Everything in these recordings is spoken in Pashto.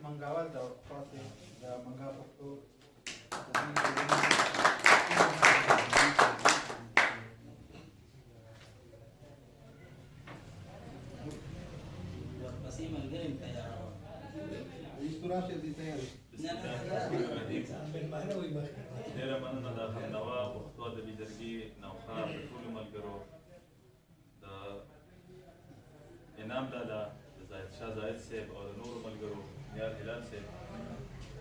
منګاول د خاصه د منګا پښتو پسې ملګری تیار استراشه دي تیار ډېره مننه د همنوا پښتو ادبي جرګې نوښار د ټولو ملګرو د انعام ډاله د زاهد شاه زاهد صاحب او د نورو ملګرو نیار هلال صاحب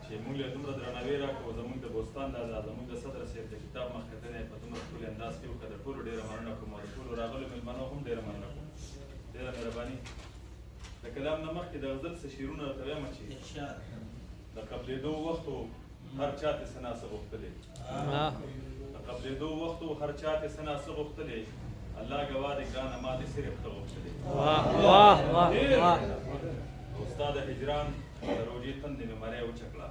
چې موږ له دومره درناوی راکړو زموږ د بوستان ډاله زموږ د صدر صاحب د کتاب مخکتنې په دومره ښکلي انداز کې وکړه د ټولو ډېره مننه کوم او د ټولو راغلو مېلمنو هم ډېره مننه کوم ډېره مهرباني د کلام نه مخکې د غزل څه شعرونه ورته وایم چې د قبلېدو وختو هر چا ته څه ناڅه غوښتلې د قبلېدو وختو هر چا ته څه ناڅه غوښتلې الله ګواه دی ګرانه ما دې صرف ته غوښتلې او ستا د هجران د روژې تندې مې مری وچه کړه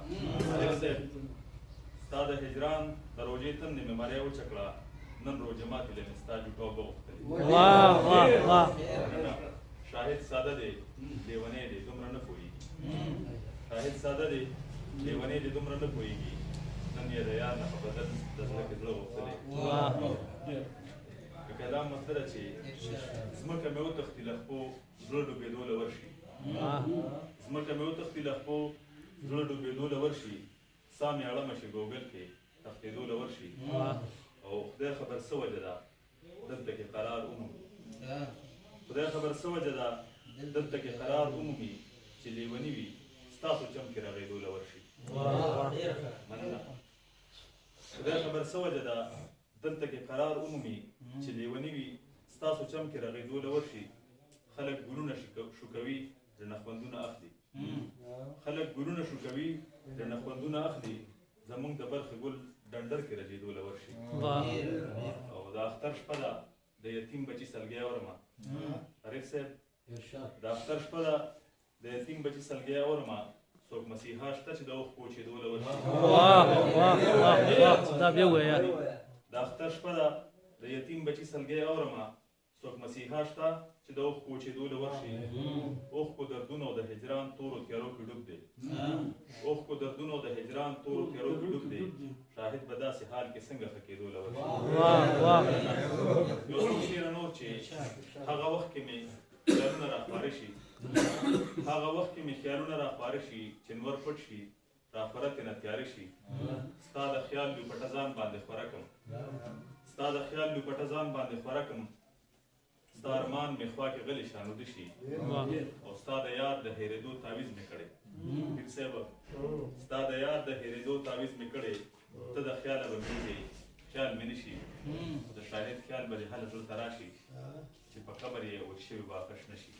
ستا د هجران د روژې تندې مې مری وچه کړه نن روژه ماتې له مې ستا جوټه اوبه غوښتلې شاهد ساده دی لیونی دی دومره نه پوهېږي شاهد ساده دی لیونی دی دومره نه پوهېږي نن یې د یار نه په بدل د زړه کې زړه غوښتلی که کلام مطلب چې ځمکه مې وتښتي له خپو زړه ډوبېدو له ورشي ځمکه مې وتښتي له خپو زړه ډوبېدو له ورشي سا مې اړمه شي ګوګل کې تښتېدو له ورشي او خدای خبر څه وجه ده دلته کې قرار ومومي خدای خبر څه وجه ده دلته کې قرار ومومي چې لیوني وي ستاسو چم کې رغېدو له ورشي مننه خدای خبر څه وجه ده دلته کې قرار ومومي چې لیوني وي ستاسو چم کې رغېدو له ورشي خلک ګلونه شوکوي درنه خوندونه اخلي خلک ګلونه شوکوي درنه خوندونه اخلي زموږ د برخې ګل ډنډر کې رژېدو له ورشي او د اختر شپه ده د یتیم بچي سلګۍ اورمه عارف صاحب د اختر شپه ده د یتیم بچي سلګۍ اورمه څوک مسیحا شته چې د اوښ پوچېدو له ورشي د اختر شپه ده د یتیم بچي سلګۍ اورمه څوک مسیحا شته چې د اوښ پوچېدو له ورشي اوښ په دردونو د هجران تورو تیارو کې ډوب دی اوښ په دردونو د هجران تورو تیارو کې ډوب دی شاهد به داسې حال کې څنګه ښه کېدو له ورشي یو څو شعره نور چې هغه وخت کې مې خیالونه راخواره شي هغه وخت کې مې خیالونه راخواره شي چې نور پټ شي راخوره ترېنه تیاره شي ستا د خیال لوپټه ځان باندې خوره کړم ستا د خیال لوپټه ځان باندې خوره کړم ستا ارمان مې خوا کې غلی شانوده شي او ستا د یاد د هېرېدو تعویض مې کړی پیر صاحب ستا د یاد د هېرېدو تعویض مې کړی ته د خیاله به مې خیال مې نه شي د شاهد خیال به دې هله زړه ته راشي چې په قبر یې وچ شوي واپس نه شي